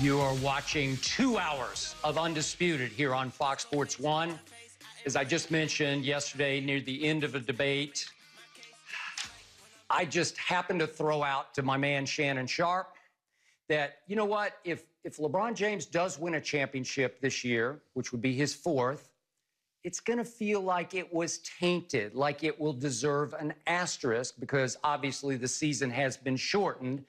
You are watching 2 hours of Undisputed here on Fox Sports 1. As I just mentioned yesterday, near the end of a debate, I just happened to throw out to my man Shannon Sharp that, you know what, if LeBron James does win a championship this year, which would be his 4th, it's going to feel like it was tainted, like it will deserve an asterisk because obviously the season has been shortened.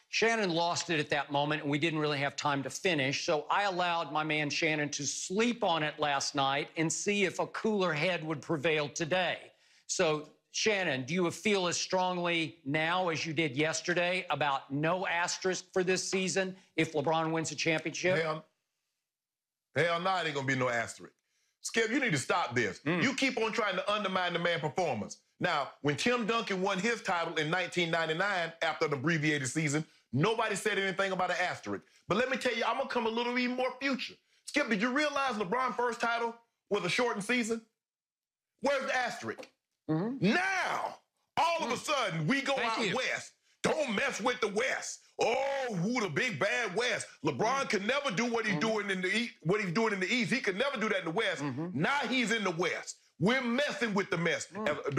Shannon lost it at that moment, and we didn't really have time to finish, so I allowed my man Shannon to sleep on it last night and see if a cooler head would prevail today. So, Shannon, do you feel as strongly now as you did yesterday about no asterisk for this season if LeBron wins a championship? Hell no, it ain't going to be no asterisk. Skip, you need to stop this. You keep on trying to undermine the man's performance. Now, when Tim Duncan won his title in 1999 after an abbreviated season, nobody said anything about an asterisk. But let me tell you, I'm going to come a little even more future. Skip, did you realize LeBron's first title was a shortened season? Where's the asterisk? Now, all of a sudden, we go out west. Don't mess with the West. Oh, who the big bad West. LeBron can never do what he's doing in the East. What he's doing in the East, he could never do that in the West. Now he's in the West. We're messing with the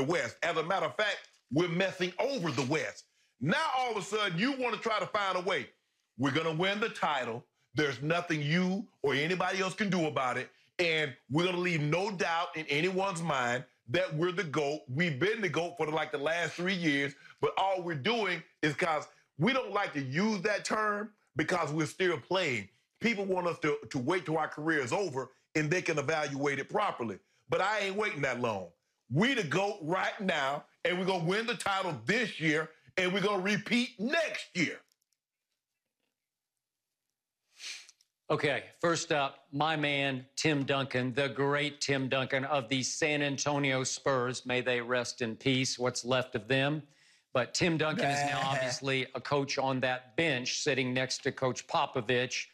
West. As a matter of fact, we're messing over the West. Now, all of a sudden, you want to try to find a way. We're going to win the title. There's nothing you or anybody else can do about it. And we're going to leave no doubt in anyone's mind that we're the GOAT. We've been the GOAT for like the last 3 years. But all we're doing is because we don't like to use that term because we're still playing. People want us to wait till our career is over and they can evaluate it properly. But I ain't waiting that long. We the GOAT right now, and we're going to win the title this year, and we're going to repeat next year. Okay, first up, my man, Tim Duncan, the great Tim Duncan of the San Antonio Spurs. May they rest in peace, what's left of them. But Tim Duncan is now obviously a coach on that bench sitting next to Coach Popovich.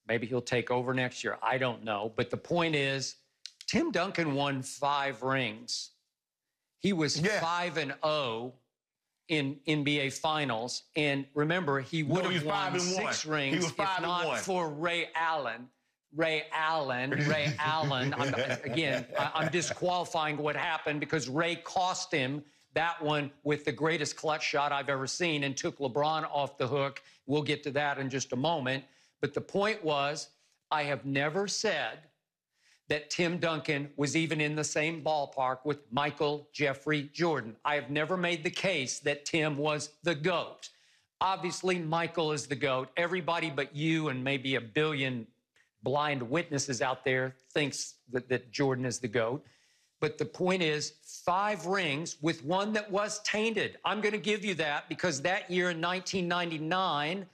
Maybe he'll take over next year. I don't know. But the point is, Tim Duncan won 5 rings. He was 5-0 in NBA Finals. And remember, he would have won 6 rings if not for Ray Allen. I'm disqualifying what happened because Ray cost him that one with the greatest clutch shot I've ever seen and took LeBron off the hook. We'll get to that in just a moment. But the point was, I have never said that Tim Duncan was even in the same ballpark with Michael Jeffrey Jordan. I have never made the case that Tim was the GOAT. Obviously, Michael is the GOAT. Everybody but you and maybe a billion blind witnesses out there thinks that Jordan is the GOAT. But the point is, 5 rings with one that was tainted. I'm going to give you that because that year in 1999,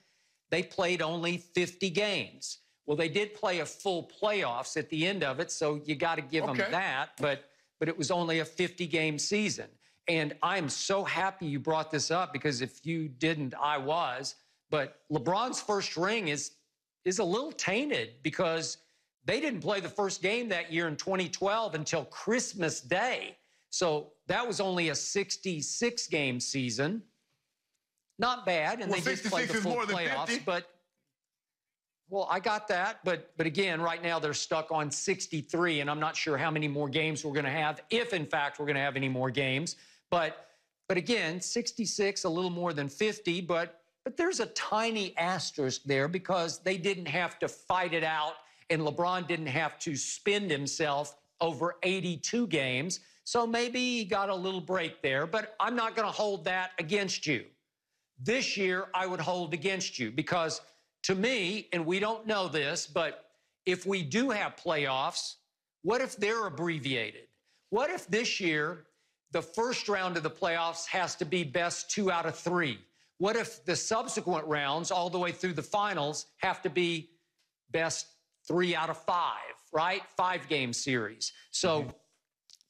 they played only 50 games. Well, they did play a full playoffs at the end of it, so you got to give them that, but it was only a 50-game season. And I'm so happy you brought this up because if you didn't, I was. But LeBron's first ring is a little tainted because they didn't play the first game that year in 2012 until Christmas Day. So that was only a 66-game season. Not bad, and they did play the full playoffs, but well, I got that, but again, right now they're stuck on 63, and I'm not sure how many more games we're going to have, if in fact we're going to have any more games. But again, 66, a little more than 50, but there's a tiny asterisk there because they didn't have to fight it out, and LeBron didn't have to spend himself over 82 games. So maybe he got a little break there, but I'm not going to hold that against you. This year, I would hold against you because to me, and we don't know this, but if we do have playoffs, what if they're abbreviated? What if this year the first round of the playoffs has to be best 2 out of 3? What if the subsequent rounds all the way through the finals have to be best 3 out of 5, right? 5-game series. So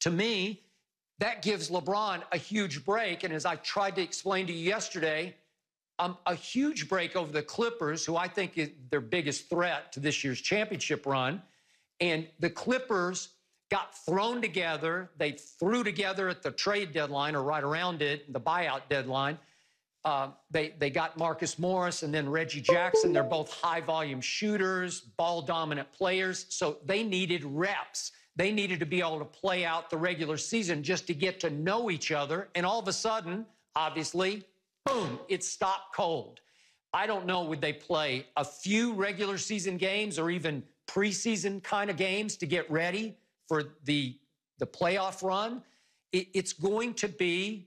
to me, that gives LeBron a huge break. And as I tried to explain to you yesterday, a huge break over the Clippers, who I think is their biggest threat to this year's championship run. And the Clippers got thrown together. They threw together at the trade deadline or right around it, the buyout deadline, They got Marcus Morris and then Reggie Jackson. They're both high-volume shooters, ball-dominant players, so they needed reps. They needed to be able to play out the regular season just to get to know each other, and all of a sudden, obviously, boom, it stopped cold. I don't know, would they play a few regular season games or even preseason kind of games to get ready for the playoff run? It's going to be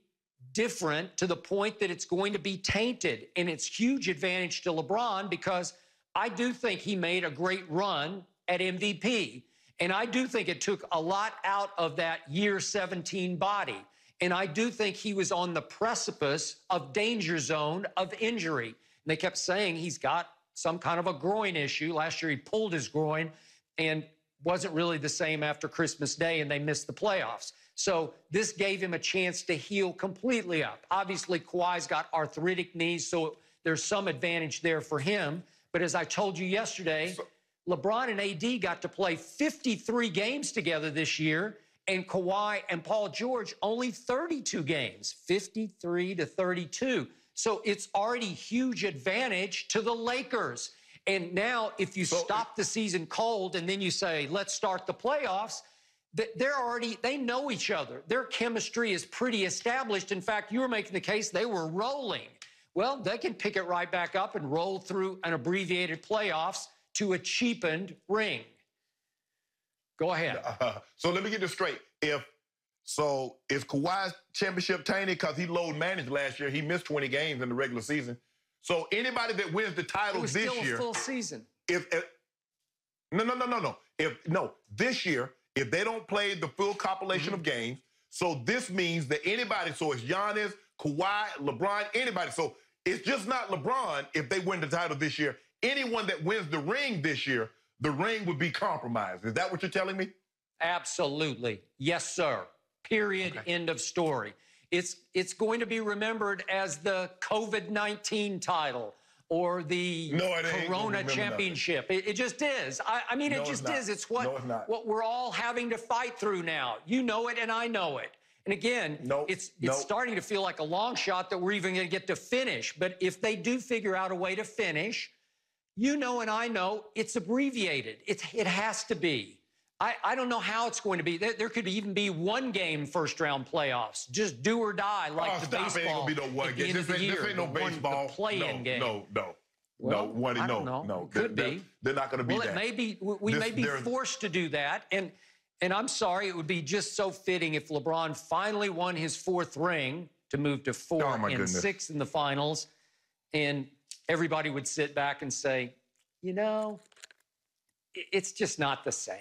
different to the point that it's going to be tainted. And it's huge advantage to LeBron because I do think he made a great run at MVP. And I do think it took a lot out of that year 17 body. And I do think he was on the precipice of danger zone of injury. And they kept saying he's got some kind of a groin issue. Last year he pulled his groin and wasn't really the same after Christmas Day, and they missed the playoffs. So this gave him a chance to heal completely up. Obviously, Kawhi's got arthritic knees, so there's some advantage there for him. But as I told you yesterday, LeBron and AD got to play 53 games together this year, and Kawhi and Paul George only 32 games, 53 to 32. So it's already huge advantage to the Lakers. And now if you stop the season cold and then you say, let's start the playoffs, they know each other. Their chemistry is pretty established. In fact, you were making the case they were rolling. Well, they can pick it right back up and roll through an abbreviated playoffs to a cheapened ring. Go ahead. So let me get this straight. Is Kawhi's championship tainted because he load managed last year? He missed 20 games in the regular season. So anybody that wins the title this year, it was still a full season. This year, if they don't play the full compilation of games, so this means that anybody, so it's Giannis, Kawhi, LeBron, anybody. So it's just not LeBron if they win the title this year. Anyone that wins the ring this year, the ring would be compromised. Is that what you're telling me? Absolutely. Yes, sir. Period. Okay. End of story. It's going to be remembered as the COVID-19 title or the Corona championship. It just is. I mean, it just is. It's what we're all having to fight through now. You know it, and I know it. And again, it's starting to feel like a long shot that we're even going to get to finish. But if they do figure out a way to finish, you know and I know it's abbreviated. It has to be. I don't know how it's going to be. There could even be one-game first-round playoffs. Just do or die like the baseball. It ain't going to be no one game. This ain't no baseball. The play-in game. No. Could be. They're not going to be that. Well, it may be. We may be forced to do that. And I'm sorry, it would be just so fitting if LeBron finally won his 4th ring to move to 4 and 6 in the finals, and everybody would sit back and say, you know, it's just not the same.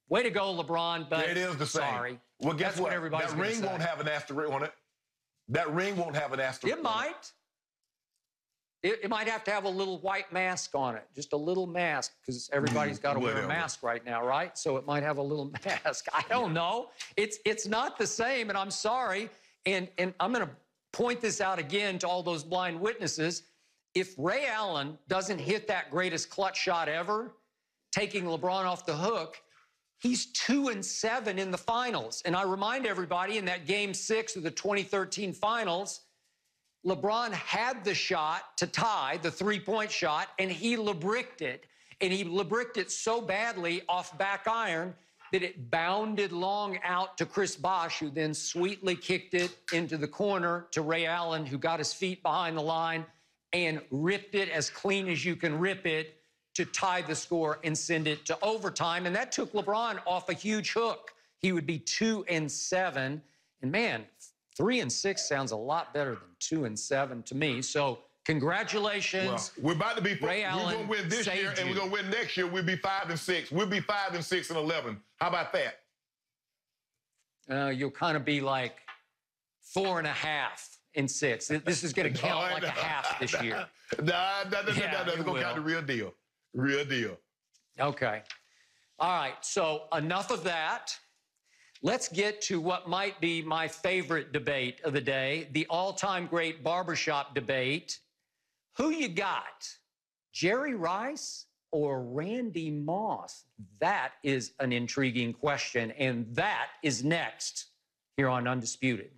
Way to go, LeBron, but it is the same. Sorry. Well, guess what? Everybody's that ring won't have an asterisk on it. That ring won't have an asterisk. It might. It might have to have a little white mask on it, just a little mask, because everybody's got to wear a mask right now, right? So it might have a little mask. I don't know. It's not the same, and I'm sorry. And I'm going to point this out again to all those blind witnesses. If Ray Allen doesn't hit that greatest clutch shot ever, taking LeBron off the hook, he's 2-7 in the finals. And I remind everybody in that Game 6 of the 2013 finals, LeBron had the shot to tie, the three-point shot, and he LeBricked it. And he LeBricked it so badly off back iron that it bounded long out to Chris Bosh, who then sweetly kicked it into the corner to Ray Allen, who got his feet behind the line and ripped it as clean as you can rip it to tie the score and send it to overtime. And that took LeBron off a huge hook. He would be 2-7. And man, 3-6 sounds a lot better than 2-7 to me. So congratulations. Well, we're about to be Ray Allen. We're going to win this year, and we're going to win next year. We'll be 5-6. We'll be 5-6 and 11. How about that? You'll kind of be like 4.5 and 6. This is going to count like a half this year. No. It's going to count the real deal. Real deal. Okay. All right. So enough of that. Let's get to what might be my favorite debate of the day, the all-time great barbershop debate. Who you got, Jerry Rice or Randy Moss? That is an intriguing question, and that is next here on Undisputed.